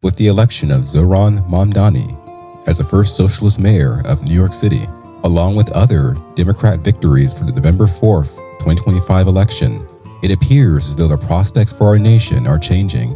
with the election of Zohran Mamdani as the first socialist mayor of New York City, along with other Democrat victories for the November 4th, 2025 election. It appears as though the prospects for our nation are changing.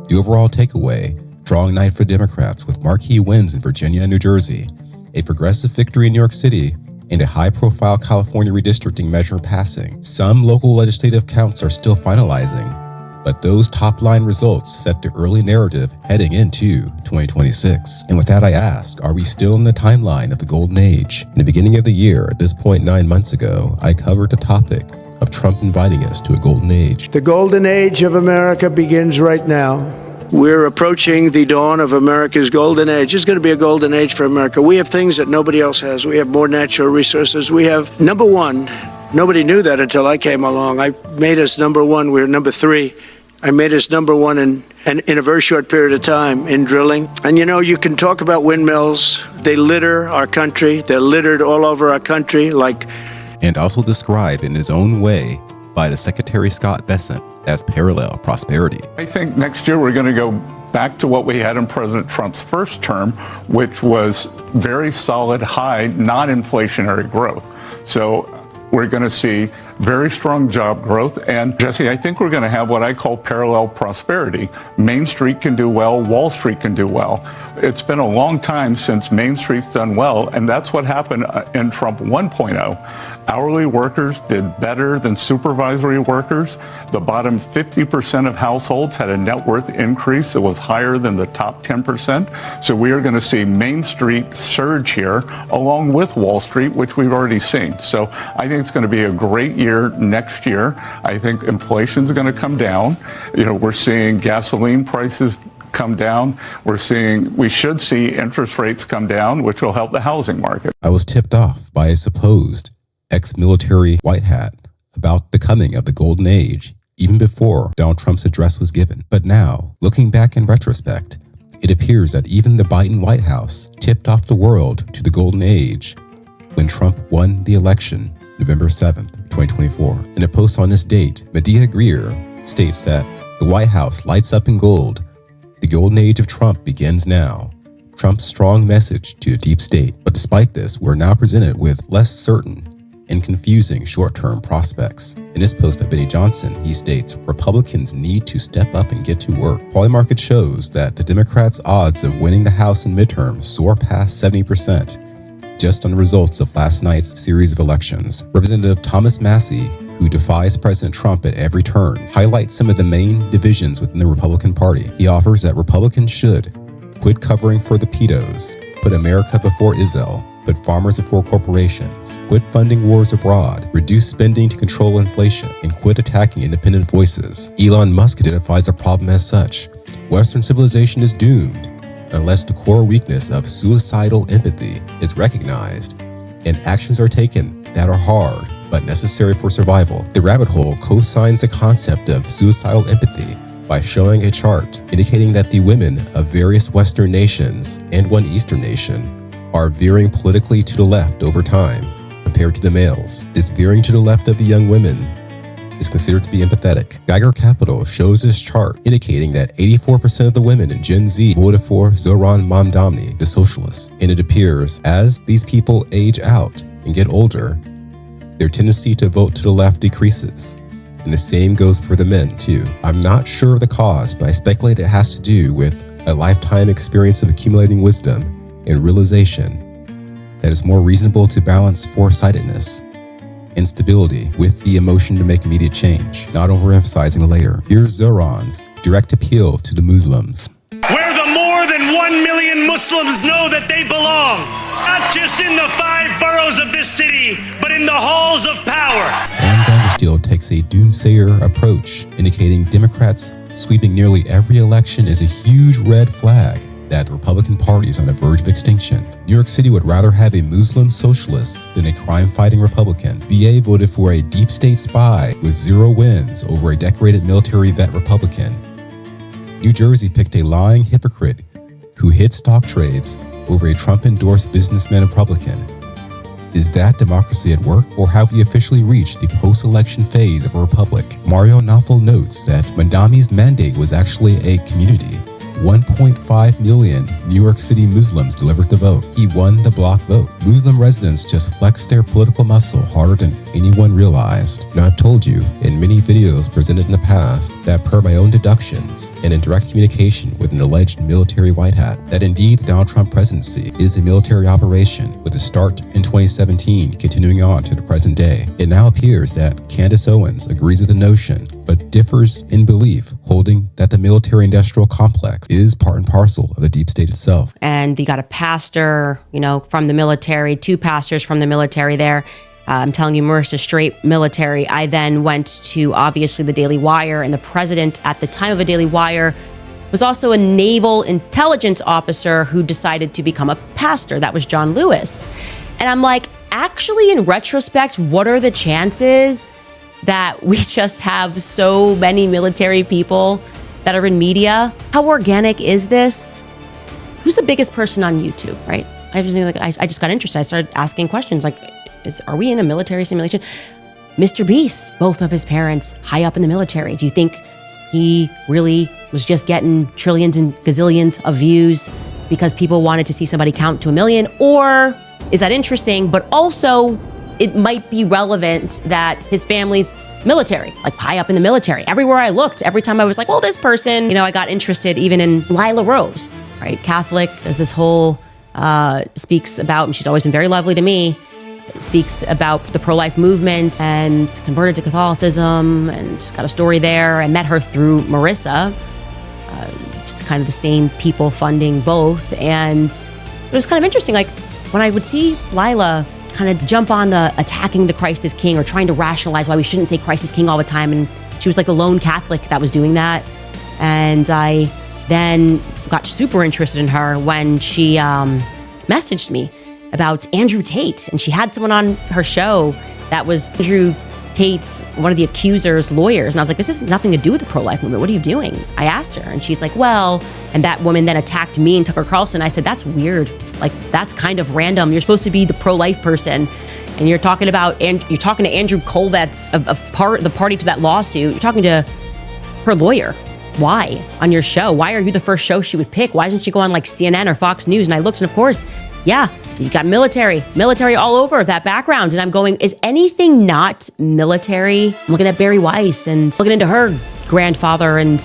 The overall takeaway, strong night for Democrats with marquee wins in Virginia and New Jersey, a progressive victory in New York City, and a high-profile California redistricting measure passing. Some local legislative counts are still finalizing, but those top-line results set the early narrative heading into 2026. And with that, I ask, are we still in the timeline of the Golden Age? In the beginning of the year, at this point 9 months ago, I covered the topic of Trump inviting us to a Golden Age. The Golden Age of America begins right now. We're approaching the dawn of America's golden age. It's going to be a golden age for America. We have things that nobody else has. We have more natural resources. We have, number one, nobody knew that until I came along. I made us number one. We're number three. I made us number one in a very short period of time in drilling. And you know, you can talk about windmills. They litter our country. They're littered all over our country. And also described in his own way by the Secretary Scott Bessent as parallel prosperity. I think next year we're going to go back to what we had in President Trump's first term, which was very solid, high, non-inflationary growth. So we're going to see very strong job growth. And Jesse, I think we're going to have what I call parallel prosperity. Main Street can do well, Wall Street can do well. It's been a long time since Main Street's done well, and that's what happened in Trump 1.0. Hourly workers did better than supervisory workers. The bottom 50% of households had a net worth increase that was higher than the top 10%. So we are going to see Main Street surge here along with Wall Street, which we've already seen. So I think it's going to be a great year next year. I think inflation's going to come down. You know, we're seeing gasoline prices come down. We should see interest rates come down, which will help the housing market. I was tipped off by a supposed ex-military white hat about the coming of the Golden Age, even before Donald Trump's address was given. But now, looking back in retrospect, it appears that even the Biden White House tipped off the world to the Golden Age when Trump won the election November 7th, 2024. In a post on this date, Medea Greer states that the White House lights up in gold. The Golden Age of Trump begins now. Trump's strong message to the deep state. But despite this, we're now presented with less certain and confusing short-term prospects. In this post by Benny Johnson, he states, Republicans need to step up and get to work. Polymarket shows that the Democrats' odds of winning the House in midterms soar past 70% just on the results of last night's series of elections. Representative Thomas Massie, who defies President Trump at every turn, highlights some of the main divisions within the Republican Party. He offers that Republicans should quit covering for the pedos, put America before Israel, put farmers before corporations, quit funding wars abroad, reduce spending to control inflation, and quit attacking independent voices. Elon Musk identifies the problem as such. Western civilization is doomed unless the core weakness of suicidal empathy is recognized and actions are taken that are hard but necessary for survival. The Rabbit Hole co-signs the concept of suicidal empathy by showing a chart indicating that the women of various Western nations and one Eastern nation are veering politically to the left over time compared to the males. This veering to the left of the young women is considered to be empathetic. Geiger Capital shows this chart indicating that 84% of the women in Gen Z voted for Zohran Mamdani, the socialist. And it appears as these people age out and get older, their tendency to vote to the left decreases. And the same goes for the men too. I'm not sure of the cause, but I speculate it has to do with a lifetime experience of accumulating wisdom and realization that it's more reasonable to balance foresightedness and stability with the emotion to make immediate change, not overemphasizing the later. Here's Zohran's direct appeal to the Muslims. Where the more than 1 million Muslims know that they belong, not just in the 5 boroughs of this city, but in the halls of power. Ann Vandersteel takes a doomsayer approach, indicating Democrats sweeping nearly every election is a huge red flag that the Republican Party is on the verge of extinction. New York City would rather have a Muslim socialist than a crime-fighting Republican. VA voted for a deep state spy with 0 wins over a decorated military vet Republican. New Jersey picked a lying hypocrite who hid stock trades over a Trump-endorsed businessman Republican. Is that democracy at work, or have we officially reached the post-election phase of a republic? Mario Nawfal notes that Mamdani's mandate was actually a community 1.5 million New York City Muslims delivered the vote. He won the block vote. Muslim residents just flexed their political muscle harder than anyone realized. Now, I've told you in many videos presented in the past that per my own deductions and in direct communication with an alleged military white hat, that indeed the Donald Trump presidency is a military operation with a start in 2017 continuing on to the present day. It now appears that Candace Owens agrees with the notion but differs in belief, holding that the military-industrial complex is part and parcel of the deep state itself. And you got a pastor, from the military, 2 pastors from the military there. I'm telling you, Marissa, straight military. I then went to, obviously, the Daily Wire, and the president at the time of the Daily Wire was also a naval intelligence officer who decided to become a pastor. That was John Lewis. And I'm like, actually, in retrospect, what are the chances that we just have so many military people that are in media? How organic is this? Who's the biggest person on YouTube, right? I just got interested. I started asking questions like, are we in a military simulation? Mr. Beast, both of his parents high up in the military. Do you think he really was just getting trillions and gazillions of views because people wanted to see somebody count to 1 million? Or is that interesting, but also it might be relevant that his family's military, like high up in the military. Everywhere I looked, every time I was like, well, this person, I got interested even in Lila Rose, right? Catholic, does this whole, speaks about, and she's always been very lovely to me, speaks about the pro-life movement and converted to Catholicism and got a story there. I met her through Marissa, it's kind of the same people funding both. And it was kind of interesting. Like when I would see Lila kind of jump on the attacking the Christ is King or trying to rationalize why we shouldn't say Christ is King all the time. And she was like the lone Catholic that was doing that. And I then got super interested in her when she messaged me about Andrew Tate. And she had someone on her show that was Andrew Tate's, one of the accuser's lawyers. And I was like, this has nothing to do with the pro-life movement. What are you doing? I asked her and she's like, well, and that woman then attacked me and Tucker Carlson. I said, that's weird. Like, that's kind of random. You're supposed to be the pro-life person. And you're talking about, and you're talking to Andrew Kolvetz, the party to that lawsuit. You're talking to her lawyer. Why? On your show? Why are you the first show she would pick? Why doesn't she go on like CNN or Fox News? And I looked, and of course, yeah, you got military all over that background. And I'm going, is anything not military? I'm looking at Barry Weiss and looking into her grandfather, and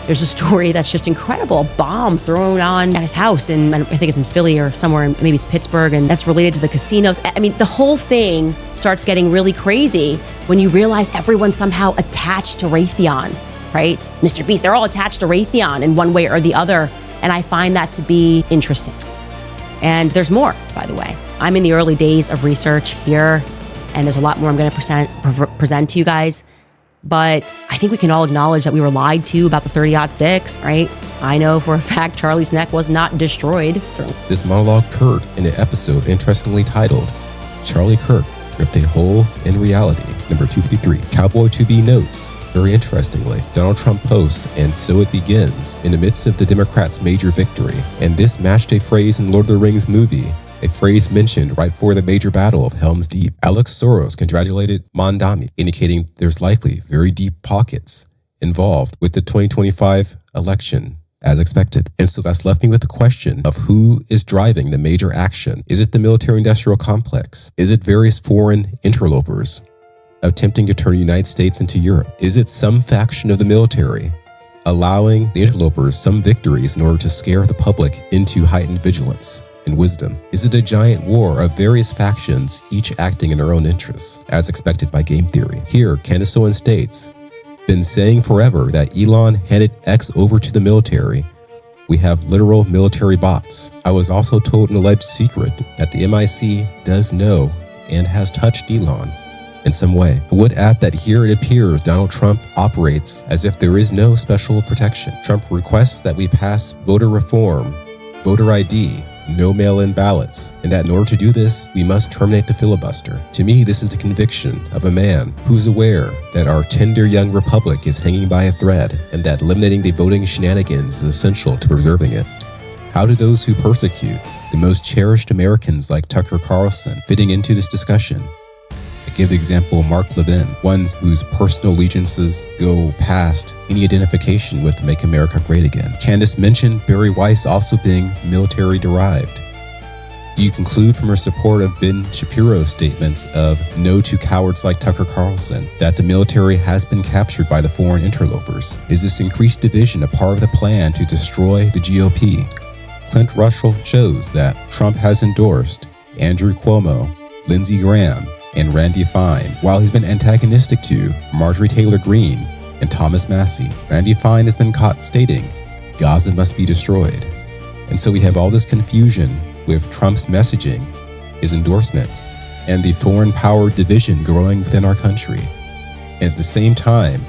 there's a story that's just incredible. A bomb thrown on at his house, and I think it's in Philly or somewhere, maybe it's Pittsburgh, and that's related to the casinos. I mean, the whole thing starts getting really crazy when you realize everyone's somehow attached to Raytheon, right? Mr. Beast, they're all attached to Raytheon in one way or the other. And I find that to be interesting. And there's more, by the way. I'm in the early days of research here, and there's a lot more I'm going to present to you guys. But I think we can all acknowledge that we were lied to about the 30-06, right? I know for a fact Charlie's neck was not destroyed. This monologue occurred in an episode interestingly titled, Charlie Kirk Ripped a Hole in Reality, number 253. Cowboy to Be notes, very interestingly, Donald Trump posts, and so it begins, in the midst of the Democrats' major victory. And this matched a phrase in Lord of the Rings movie, a phrase mentioned right before the major battle of Helm's Deep. Alex Soros congratulated Mondami, indicating there's likely very deep pockets involved with the 2025 election, as expected. And so that's left me with the question of who is driving the major action. Is it the military-industrial complex? Is it various foreign interlopers attempting to turn the United States into Europe? Is it some faction of the military allowing the interlopers some victories in order to scare the public into heightened vigilance and wisdom? Is it a giant war of various factions, each acting in their own interests, as expected by game theory? Here, Candace Owens states, been saying forever that Elon handed X over to the military. We have literal military bots. I was also told an alleged secret that the MIC does know and has touched Elon in some way. I would add that here it appears Donald Trump operates as if there is no special protection. Trump requests that we pass voter reform, voter ID, no mail-in ballots, and that in order to do this, we must terminate the filibuster. To me, this is the conviction of a man who's aware that our tender young republic is hanging by a thread and that eliminating the voting shenanigans is essential to preserving it. How do those who persecute the most cherished Americans like Tucker Carlson fitting into this discussion? give the example of Mark Levin, one whose personal allegiances go past any identification with Make America Great Again. Candace mentioned Barry Weiss also being military-derived. Do you conclude from her support of Ben Shapiro's statements of no to cowards like Tucker Carlson that the military has been captured by the foreign interlopers? Is this increased division a part of the plan to destroy the GOP? Clint Russell shows that Trump has endorsed Andrew Cuomo, Lindsey Graham, and Randy Fine, while he's been antagonistic to Marjorie Taylor Greene and Thomas Massie. Randy Fine has been caught stating, Gaza must be destroyed. And so we have all this confusion with Trump's messaging, his endorsements, and the foreign power division growing within our country. And at the same time,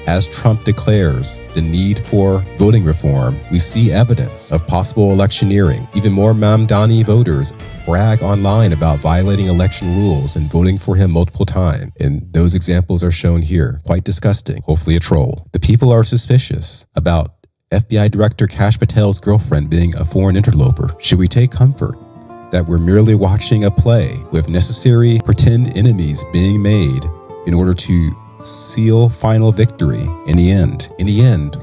as Trump declares the need for voting reform, we see evidence of possible electioneering. Even more Mamdani voters brag online about violating election rules and voting for him multiple times. And those examples are shown here. Quite disgusting. Hopefully a troll. The people are suspicious about FBI Director Kash Patel's girlfriend being a foreign interloper. Should we take comfort that we're merely watching a play with necessary pretend enemies being made in order to seal final victory in the end? In the end,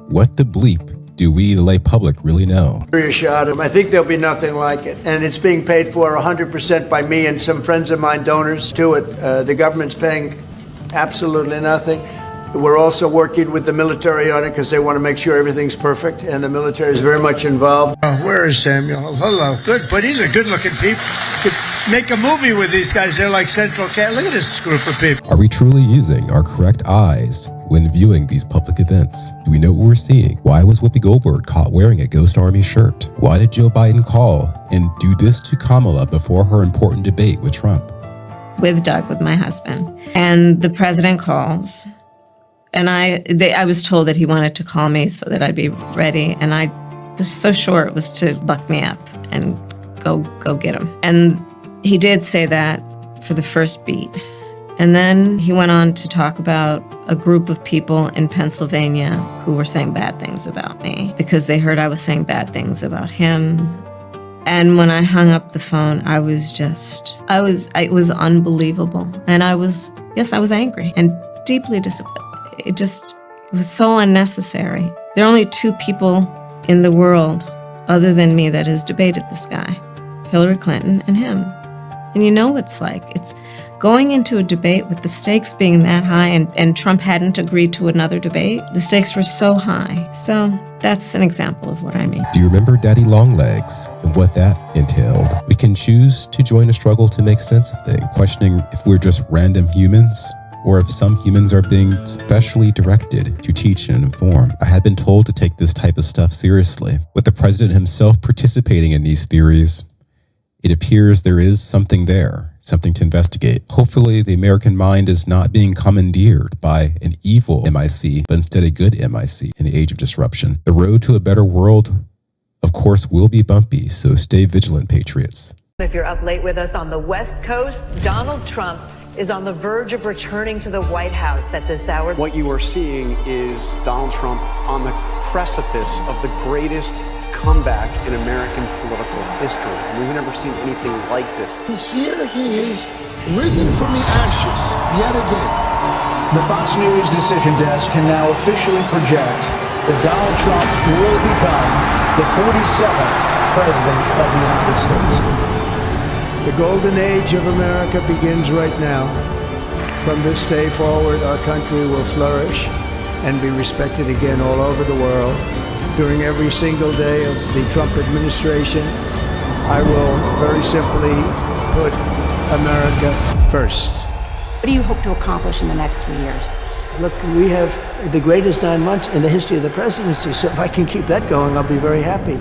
what the bleep do we, the lay public, really know? Shot him. I think there'll be nothing like it. And it's being paid for 100% by me and some friends of mine, donors to it. The government's paying absolutely nothing. We're also working with the military on it because they want to make sure everything's perfect, and the military is very much involved. Where is Samuel? Hello. Good, but these are good-looking people. Could make a movie with these guys. They're like Central Cat. Look at this group of people. Are we truly using our correct eyes when viewing these public events? Do we know what we're seeing? Why was Whoopi Goldberg caught wearing a Ghost Army shirt? Why did Joe Biden call and do this to Kamala before her important debate with Trump? With Doug, with my husband. And the president calls. And I was told that he wanted to call me so that I'd be ready. And I was so sure it was to buck me up and go get him. And he did say that for the first beat. And then he went on to talk about a group of people in Pennsylvania who were saying bad things about me because they heard I was saying bad things about him. And when I hung up the phone, it was unbelievable. And I was angry and deeply disappointed. It was so unnecessary. There are only two people in the world other than me that has debated this guy, Hillary Clinton and him. And you know what it's like. It's going into a debate with the stakes being that high and Trump hadn't agreed to another debate. The stakes were so high. So that's an example of what I mean. Do you remember Daddy Longlegs and what that entailed? We can choose to join a struggle to make sense of things, questioning if we're just random humans or if some humans are being specially directed to teach and inform. I had been told to take this type of stuff seriously. With the president himself participating in these theories, it appears there is something there, something to investigate. Hopefully, the American mind is not being commandeered by an evil MIC, but instead a good MIC in the age of disruption. The road to a better world, of course, will be bumpy, so stay vigilant, patriots. If you're up late with us on the West Coast, Donald Trump is on the verge of returning to the White House at this hour. What you are seeing is Donald Trump on the precipice of the greatest comeback in American political history. We've never seen anything like this. Here he is, risen from the ashes, yet again. The Fox News Decision Desk can now officially project that Donald Trump will become the 47th President of the United States. The golden age of America begins right now. From this day forward, our country will flourish and be respected again all over the world. During every single day of the Trump administration, I will very simply put America first. What do you hope to accomplish in the next 3 years? Look, we have the greatest 9 months in the history of the presidency, so if I can keep that going, I'll be very happy.